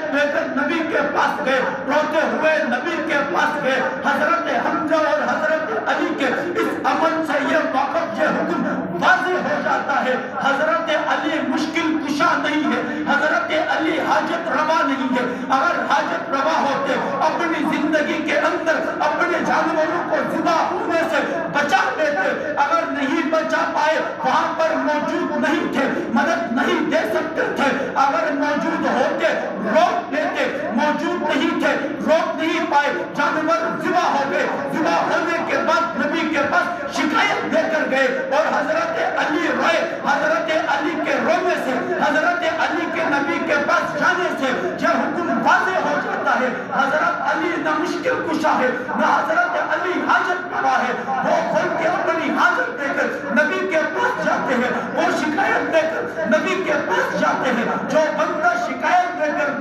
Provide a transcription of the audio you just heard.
شکایت لے کر نبی کے پاس گئے، روتے ہوئے نبی کے پاس گئے۔ حضرت حمزہ اور حضرت علی کے اس عمل سے یہ واقف یہ حکم واضح ہو جاتا ہے، حضرت علی مشکل کشا نہیں ہے، حضرت علی حاجت روا نہیں ہے۔ اگر حاجت روا ہوتے اپنی زندگی کے اندر اپنے جانوروں کو ذبح ہونے سے بچا لیتے، اگر نہیں بچا پائے وہاں پر موجود نہیں تھے، مدد نہیں دے سکتے تھے، اگر موجود ہوتے روک لیتے، موجود نہیں تھے روک نہیں پائے، جانور ذبح ہو گئے، ذبح ہونے کے بعد نبی کے پاس شکایت دے کر گئے اور حضرت علی روئے۔ حضرت علی کے رونے سے، حضرت علی کے نبی کے پاس جانے سے یہ حکم واضح ہو جاتا ہے، حضرت علی نہ مشکل کشا ہے، نہ حضرت علی حاجت روا ہے۔ وہ کھل کے اپنی حاجت لے کر نبی کے پاس جاتے ہیں، وہ شکایت لے کر نبی کے پاس جاتے ہیں۔ جو بندہ شکایت لے کر